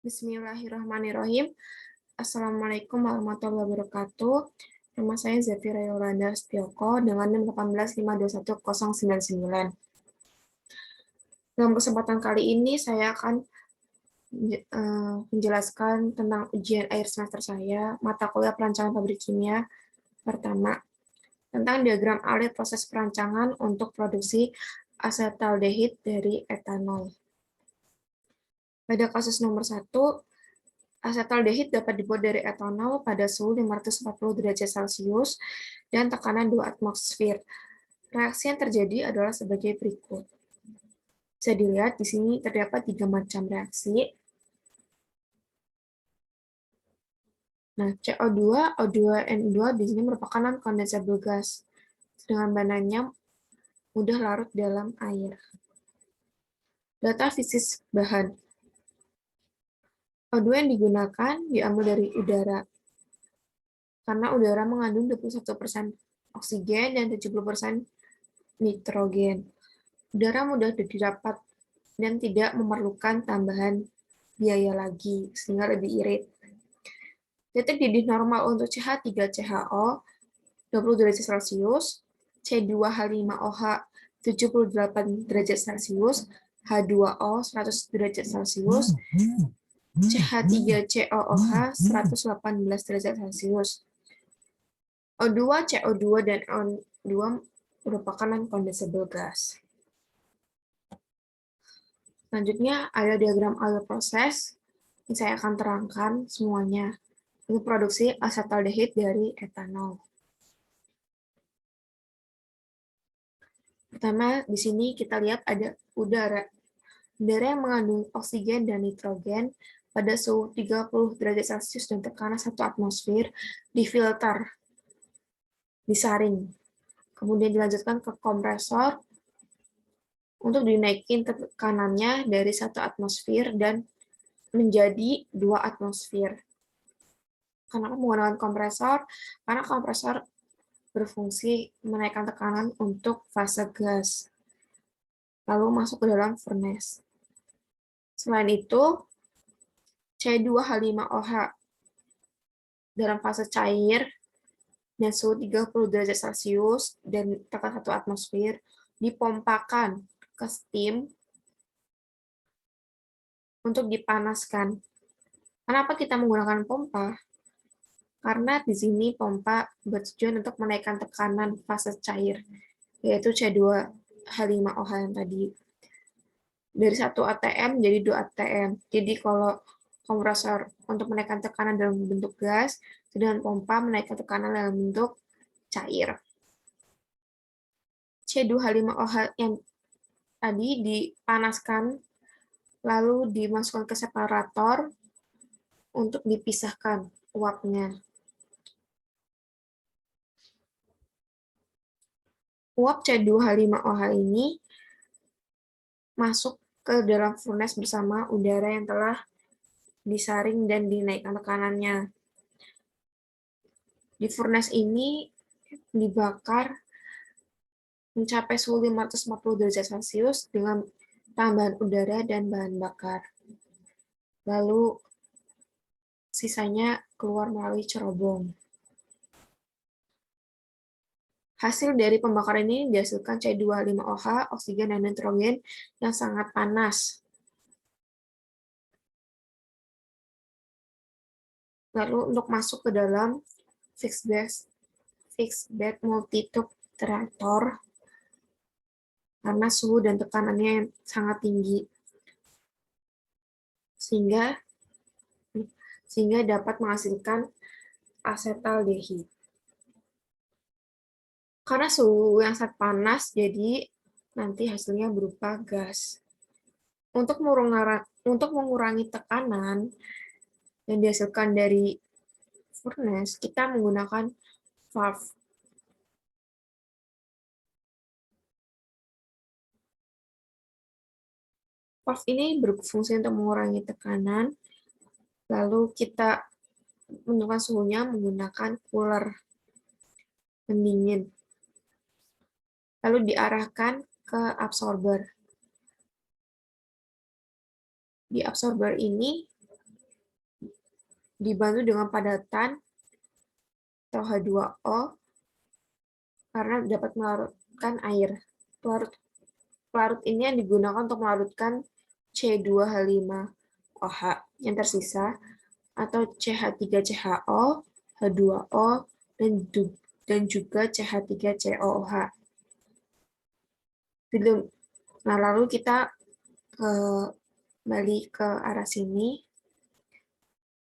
Bismillahirrahmanirrahim. Assalamualaikum warahmatullahi wabarakatuh. Nama saya Zafira Yolanda Setioko dengan NIM 185210099. Dalam kesempatan kali ini saya akan menjelaskan tentang ujian akhir semester saya, mata kuliah perancangan pabrik kimia pertama, tentang diagram alur proses perancangan untuk produksi asetaldehid dari etanol. Pada kasus nomor 1, asetaldehid dapat dibuat dari etanol pada suhu 540 derajat Celcius dan tekanan 2 atmosfer. Reaksi yang terjadi adalah sebagai berikut. Bisa dilihat di sini terdapat 3 macam reaksi. Nah, CO2, O2, N2 di sini merupakan non-condensable gas, sedangkan bahannya mudah larut dalam air. Data fisis bahan. O2 yang digunakan diambil dari udara, karena udara mengandung 21% oksigen dan 70% nitrogen. Udara mudah didapat dan tidak memerlukan tambahan biaya lagi, sehingga lebih irit. Titik didih normal untuk CH3CHO 20 derajat Celcius, C2H5OH 78 derajat Celcius, H2O 100 derajat Celcius, CH3COOH 118 derajat Celcius. O2, CO2, dan O2 merupakan non-condensable gas. Selanjutnya, ada diagram alur proses yang saya akan terangkan semuanya untuk produksi asetaldehid dari etanol. Pertama, di sini kita lihat ada udara. Udara yang mengandung oksigen dan nitrogen pada suhu 30 derajat Celcius dan tekanan 1 atmosfer difilter, disaring. Kemudian dilanjutkan ke kompresor untuk dinaikin tekanannya dari 1 atmosfer dan menjadi 2 atmosfer. Kenapa menggunakan kompresor? Karena kompresor berfungsi menaikkan tekanan untuk fase gas, lalu masuk ke dalam furnace. Selain itu, C2H5OH dalam fase cair dan suhu 30 derajat Celcius dan tekanan 1 atmosfer dipompakan ke steam untuk dipanaskan. Kenapa kita menggunakan pompa? Karena di sini pompa bertujuan untuk menaikkan tekanan fase cair, yaitu C2H5OH yang tadi. Dari 1 atm jadi 2 atm. Jadi kalau kompresor untuk menaikkan tekanan dalam bentuk gas, sedangkan pompa menaikkan tekanan dalam bentuk cair. C2H5OH yang tadi dipanaskan, lalu dimasukkan ke separator untuk dipisahkan uapnya. Uap C2H5OH ini masuk ke dalam furnace bersama udara yang telah disaring dan dinaikkan tekanannya. Di furnace ini dibakar mencapai suhu 540 derajat Celcius dengan tambahan udara dan bahan bakar. Lalu sisanya keluar melalui cerobong. Hasil dari pembakaran ini dihasilkan C2H5OH, oksigen, dan nitrogen yang sangat panas. Lalu untuk masuk ke dalam fixed bed multi-tube reaktor karena suhu dan tekanannya yang sangat tinggi, sehingga dapat menghasilkan asetaldehid. Karena suhu yang sangat panas, jadi nanti hasilnya berupa gas. Untuk mengurangi tekanan yang dihasilkan dari furnace, kita menggunakan valve. Valve ini berfungsi untuk mengurangi tekanan, lalu kita menentukan suhunya menggunakan cooler pendingin. Lalu diarahkan ke absorber. Di absorber ini dibantu dengan padatan atau H2O karena dapat melarutkan air. Pelarut ini yang digunakan untuk melarutkan C2H5OH yang tersisa atau CH3CHO, H2O, dan juga CH3COOH. Nah, lalu kita kembali ke arah sini.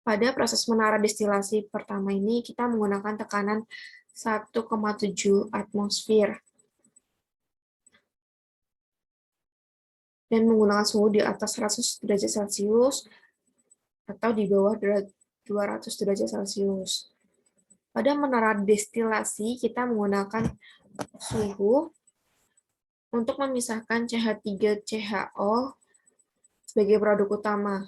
Pada proses menara destilasi pertama ini, kita menggunakan tekanan 1,7 atmosfer dan menggunakan suhu di atas 100 derajat Celcius atau di bawah 200 derajat Celcius. Pada menara destilasi, kita menggunakan suhu untuk memisahkan CH3CHO sebagai produk utama.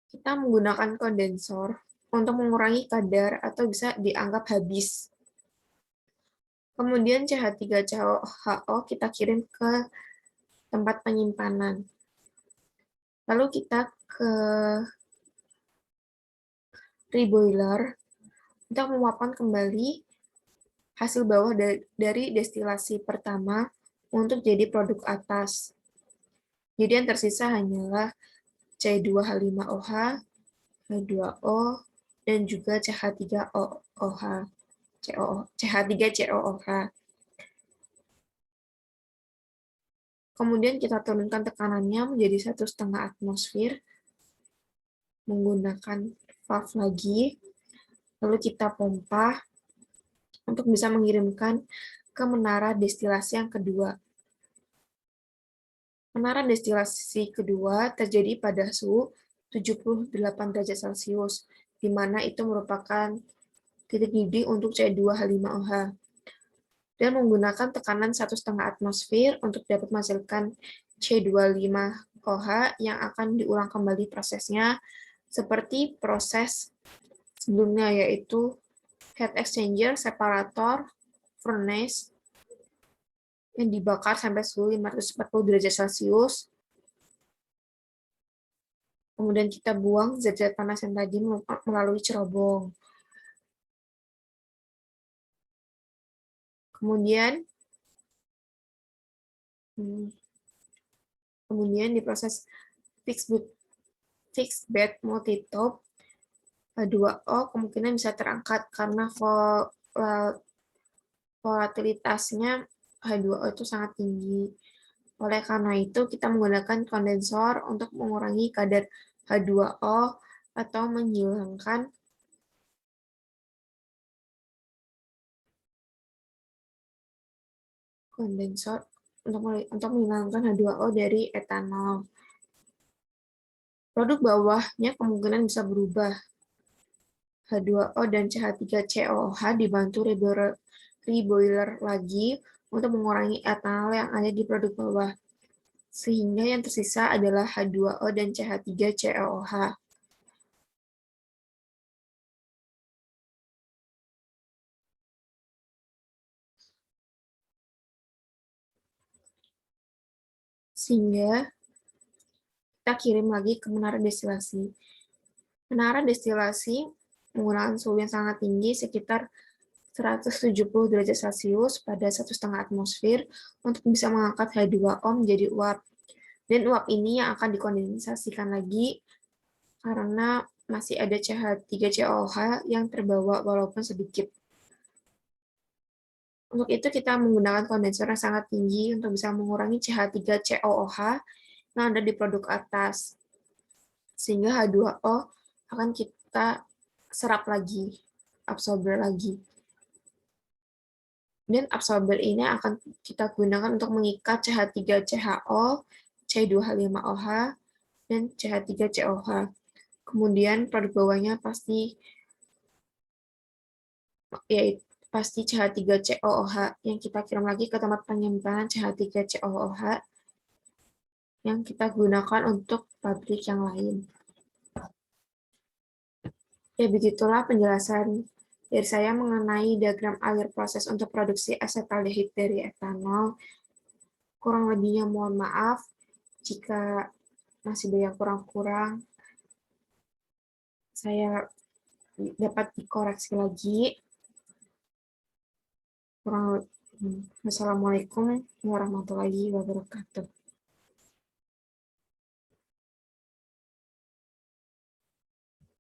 Kita menggunakan kondensor untuk mengurangi kadar atau bisa dianggap habis. Kemudian CH3CHO kita kirim ke tempat penyimpanan. Lalu kita ke reboiler untuk menguapkan kembali hasil bawah dari destilasi pertama untuk jadi produk atas. Jadi yang tersisa hanyalah C2H5OH, H2O, dan juga CH3COOH. Kemudian kita turunkan tekanannya menjadi 1,5 atmosfer menggunakan valve lagi. Lalu kita pompa untuk bisa mengirimkan ke menara destilasi yang kedua. Menara destilasi kedua terjadi pada suhu 78 derajat Celcius, di mana itu merupakan titik didih untuk C2H5OH, dan menggunakan tekanan 1,5 atmosfer untuk dapat menghasilkan C25OH yang akan diulang kembali prosesnya seperti proses sebelumnya, yaitu heat exchanger, separator, furnace, yang dibakar sampai suhu 540 derajat Celcius. Kemudian kita buang zat-zat panas yang tadi melalui cerobong. Kemudian di proses fixed bed multitop, H2O kemungkinan bisa terangkat karena volatilitasnya H2O itu sangat tinggi. Oleh karena itu, kita menggunakan kondensor untuk mengurangi kadar H2O atau menghilangkan kondensor untuk menghilangkan H2O dari etanol. Produk bawahnya kemungkinan bisa berubah. H2O dan CH3COOH dibantu reboiler lagi untuk mengurangi etanol yang ada di produk bawah. Sehingga yang tersisa adalah H2O dan CH3COOH. Sehingga kita kirim lagi ke menara destilasi. Menara destilasi menggunakan suhu yang sangat tinggi, sekitar 170 derajat Celcius pada 1,5 atmosfer untuk bisa mengangkat H2O menjadi uap. Dan uap ini yang akan dikondensasikan lagi karena masih ada CH3COOH yang terbawa walaupun sedikit. Untuk itu kita menggunakan kondensor yang sangat tinggi untuk bisa mengurangi CH3COOH yang ada di produk atas. Sehingga H2O akan kita serap lagi, absorber lagi. Dan absorber ini akan kita gunakan untuk mengikat CH3CHO, C2H5OH, dan CH3COH. Kemudian produk bawahnya pasti CH3COOH yang kita kirim lagi ke tempat penyimpanan CH3COOH yang kita gunakan untuk pabrik yang lain. Ya, begitulah penjelasan dari saya mengenai diagram alir proses untuk produksi asetaldehid dari etanol. Kurang lebihnya mohon maaf jika masih banyak kurang-kurang. saya dapat dikoreksi lagi. Wassalamualaikum warahmatullahi wabarakatuh.